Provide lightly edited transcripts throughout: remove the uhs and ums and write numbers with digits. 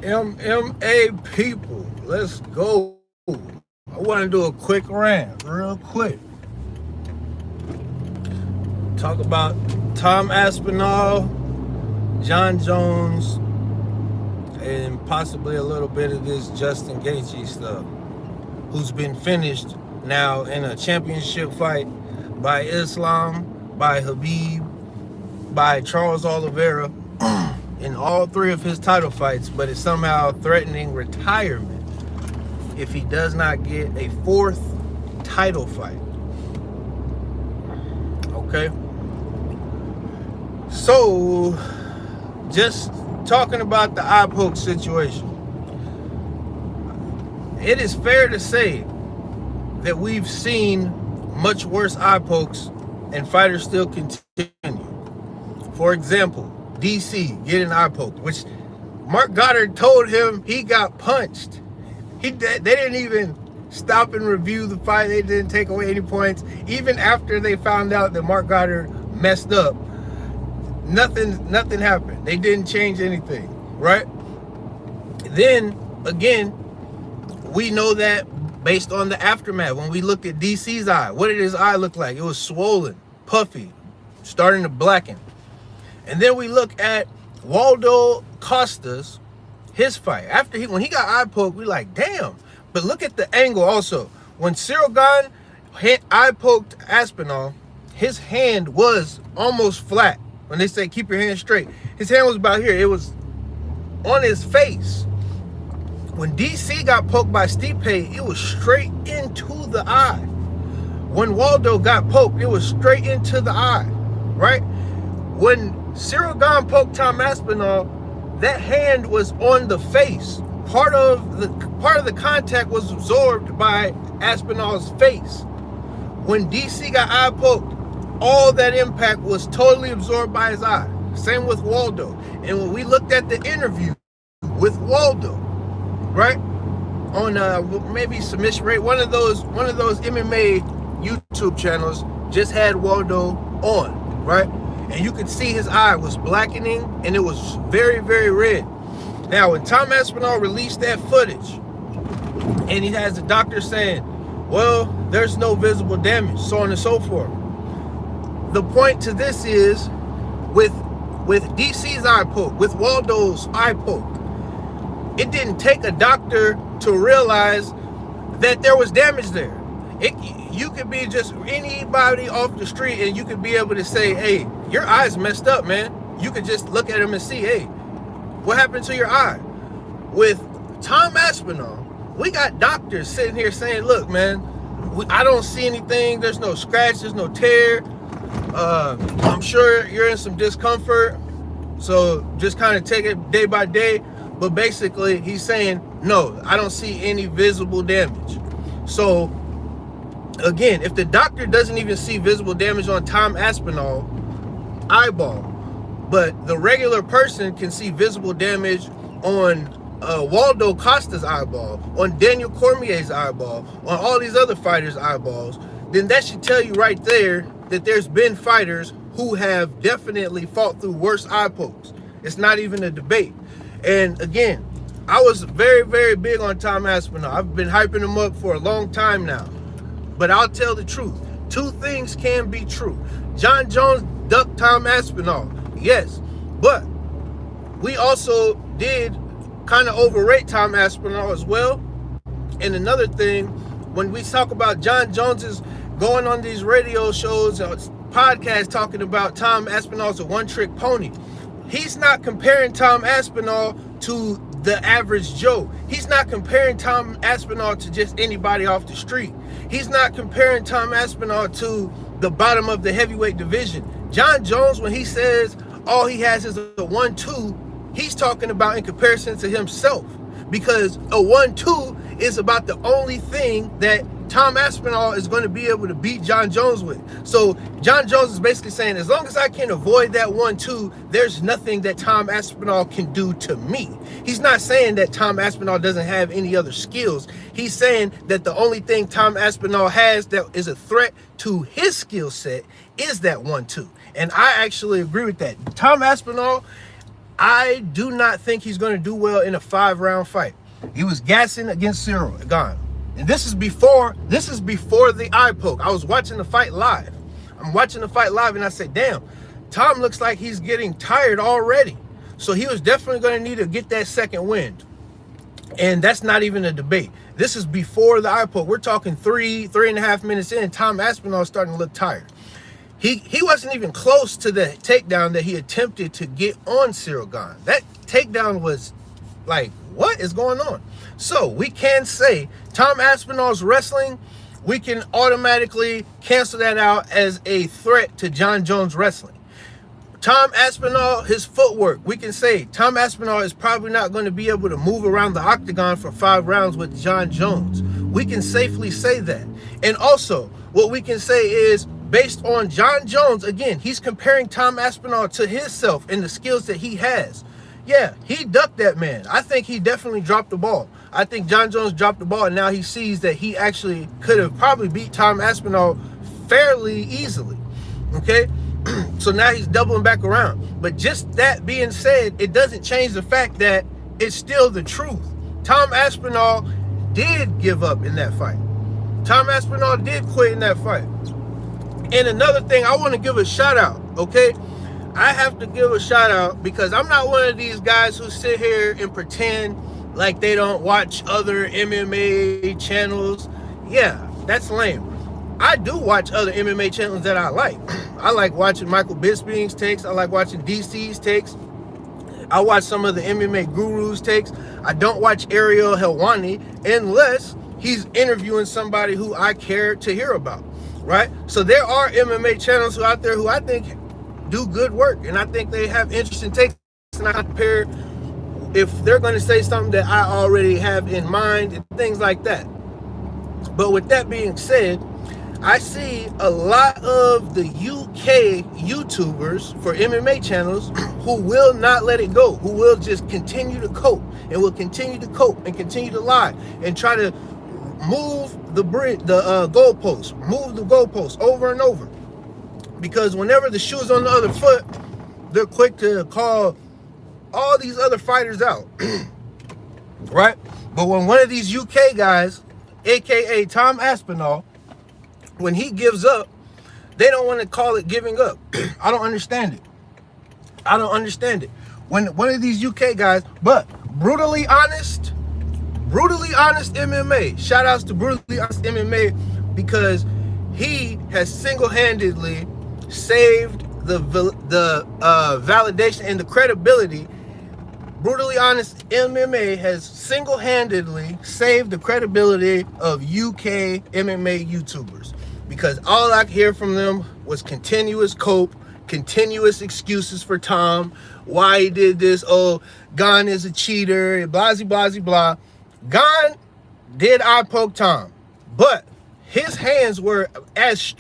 MMA people, let's go. I want to do a quick rant, real quick. Talk about Tom Aspinall, John Jones, and possibly a little bit of this Justin Gaethje stuff, who's been finished now in a championship fight by Islam, by Habib, by Charles Oliveira, in all three of his title fights, but is somehow threatening retirement if he does not get a fourth title fight. Okay? So, just talking about the eye poke situation. It is fair to say that we've seen much worse eye pokes and fighters still continue. For example, DC getting eye poked, which Mark Goddard told him he got punched. They didn't even stop and review the fight. They didn't take away any points. Even after they found out that Mark Goddard messed up, nothing happened. They didn't change anything, right? Then, again, we know that based on the aftermath. When we looked at DC's eye, what did his eye look like? It was swollen, puffy, starting to blacken. And then we look at Waldo Costa's, his fight. When he got eye poked, we like, damn. But look at the angle also. When Cyril Gane eye poked Aspinall, his hand was almost flat. When they say keep your hand straight, his hand was about here. It was on his face. When DC got poked by Stipe, it was straight into the eye. When Waldo got poked, it was straight into the eye, right? When Cyril Gane poked Tom Aspinall, that hand was on the face. Part of the contact was absorbed by Aspinall's face. When DC got eye poked, all that impact was totally absorbed by his eye. Same with Waldo. And when we looked at the interview with Waldo, right, on maybe Submission Rate, one of those MMA YouTube channels just had Waldo on, right? And you could see his eye was blackening and it was very, very red. Now, when Tom Aspinall released that footage, and he has the doctor saying, well, there's no visible damage, so on and so forth. The point to this is, with DC's eye poke, with Waldo's eye poke, it didn't take a doctor to realize that there was damage there. You could be just anybody off the street and you could be able to say, hey, your eye's messed up, man. You could just look at him and see, hey, what happened to your eye? With Tom Aspinall, we got doctors sitting here saying, look, man, I don't see anything. There's no scratch, there's no tear. I'm sure you're in some discomfort, so just kind of take it day by day. But basically, he's saying, no, I don't see any visible damage. So, again, if the doctor doesn't even see visible damage on Tom Aspinall eyeball, but the regular person can see visible damage on Waldo Costa's eyeball, on Daniel Cormier's eyeball, on all these other fighters' eyeballs, then that should tell you right there that there's been fighters who have definitely fought through worse eye pokes. It's not even a debate. And again, I was very, very big on Tom Aspinall. I've been hyping him up for a long time now. But I'll tell the truth. Two things can be true. John Jones ducked Tom Aspinall, yes. But we also did kind of overrate Tom Aspinall as well. And another thing, when we talk about John Jones's going on these radio shows, podcasts talking about Tom Aspinall's a one-trick pony, he's not comparing Tom Aspinall to the average Joe. He's not comparing Tom Aspinall to just anybody off the street. He's not comparing Tom Aspinall to the bottom of the heavyweight division. John Jones, when he says all he has is a 1-2, he's talking about in comparison to himself, because a 1-2 is about the only thing that Tom Aspinall is going to be able to beat John Jones with. So John Jones is basically saying, as long as I can avoid that 1-2, there's nothing that Tom Aspinall can do to me. He's not saying that Tom Aspinall doesn't have any other skills. He's saying that the only thing Tom Aspinall has that is a threat to his skill set is that 1-2. And I actually agree with that. Tom Aspinall, I do not think he's going to do well in a 5-round fight. He was gassing against Cyril Gane. And this is before the eye poke. I was watching the fight live. I'm watching the fight live and I said, damn, Tom looks like he's getting tired already. So he was definitely going to need to get that second wind. And that's not even a debate. This is before the eye poke. We're talking 3.5 minutes in. Tom Aspinall is starting to look tired. He wasn't even close to the takedown that he attempted to get on Cyril Gane. That takedown was like, what is going on? So we can say Tom Aspinall's wrestling, we can automatically cancel that out as a threat to Jon Jones wrestling. Tom Aspinall, his footwork, we can say Tom Aspinall is probably not going to be able to move around the octagon for 5 rounds with Jon Jones. We can safely say that. And also, what we can say is, based on Jon Jones, again, he's comparing Tom Aspinall to himself and the skills that he has. Yeah, he ducked that man. I think he definitely dropped the ball. I think Jon Jones dropped the ball, and now he sees that he actually could have probably beat Tom Aspinall fairly easily. Okay? So now he's doubling back around. But just that being said, it doesn't change the fact that it's still the truth. Tom Aspinall did give up in that fight. Tom Aspinall did quit in that fight. And another thing, I want to give a shout out, okay? I have to give a shout out because I'm not one of these guys who sit here and pretend like they don't watch other MMA channels. Yeah, that's lame. I do watch other MMA channels that I like. I like watching Michael Bisping's takes. I like watching DC's takes. I watch some of the MMA gurus' takes. I don't watch Ariel Helwani unless he's interviewing somebody who I care to hear about, right? So there are MMA channels out there who I think do good work, and I think they have interesting takes, and I compare if they're going to say something that I already have in mind and things like that. But with that being said, I see a lot of the UK YouTubers for MMA channels who will not let it go, who will just continue to cope and will continue to cope and continue to lie and try to move the goalposts, move the goalposts over and over. Because whenever the shoe's on the other foot, they're quick to call all these other fighters out, right? But when one of these UK guys, aka Tom Aspinall, when he gives up, they don't want to call it giving up. I don't understand it. I don't understand it. When one of these UK guys, but brutally honest MMA, shout outs to brutally honest MMA, because he has single-handedly saved the validation and the credibility. Brutally honest MMA has single-handedly saved the credibility of UK MMA YouTubers, because all I could hear from them was continuous cope, continuous excuses for Tom, why he did this. Oh, Gane is a cheater, blah, blah, blah. Gane did eye poke Tom, but his hands were as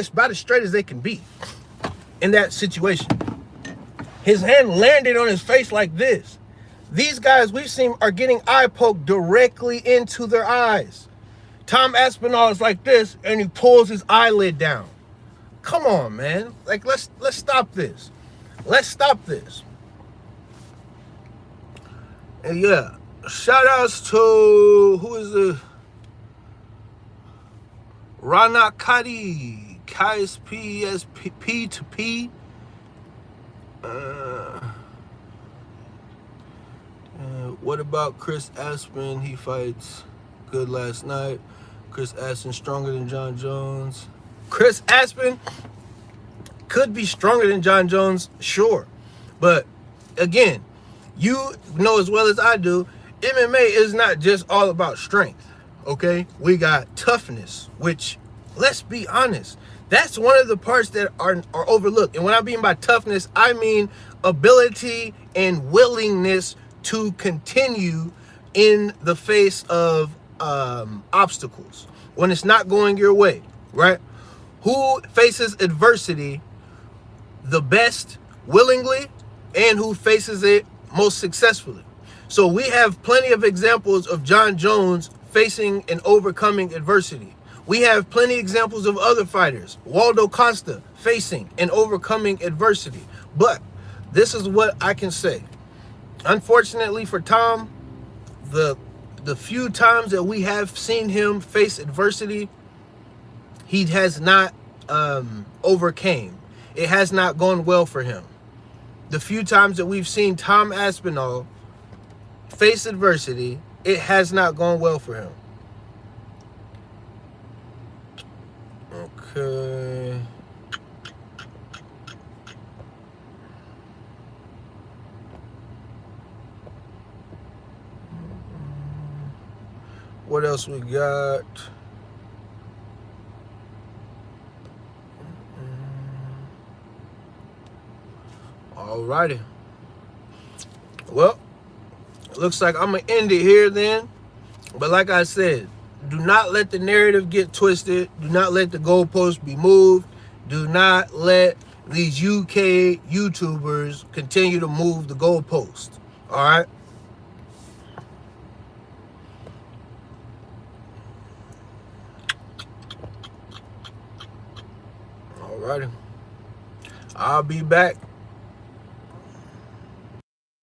about as straight as they can be in that situation. His hand landed on his face like this. These guys we've seen are getting eye poked directly into their eyes. Tom Aspinall is like this, and he pulls his eyelid down. Come on, man. Like, let's stop this. Let's stop this. And yeah, shout outs to, who is the Rana Kadi, KSP, SP to P. What about Chris Aspin? He fights good last night. Chris Aspin stronger than Jon Jones. Chris Aspin could be stronger than Jon Jones, sure. But again, you know as well as I do, MMA is not just all about strength, okay? We got toughness, which, let's be honest, that's one of the parts that are overlooked. And when I mean by toughness, I mean ability and willingness to continue in the face of obstacles when it's not going your way, right? Who faces adversity the best willingly, and who faces it most successfully? So we have plenty of examples of Jon Jones facing and overcoming adversity. We have plenty of examples of other fighters, Waldo Costa, facing and overcoming adversity. But This is what I can say. Unfortunately for Tom, the few times that we have seen him face adversity, he has not overcame. It has not gone well for him. The few times that we've seen Tom Aspinall face adversity, it has not gone well for him. Okay. What else we got? Alrighty. Well, it looks like I'm going to end it here then. But like I said, do not let the narrative get twisted. Do not let the goalposts be moved. Do not let these UK YouTubers continue to move the goalposts. All right? All righty. I'll be back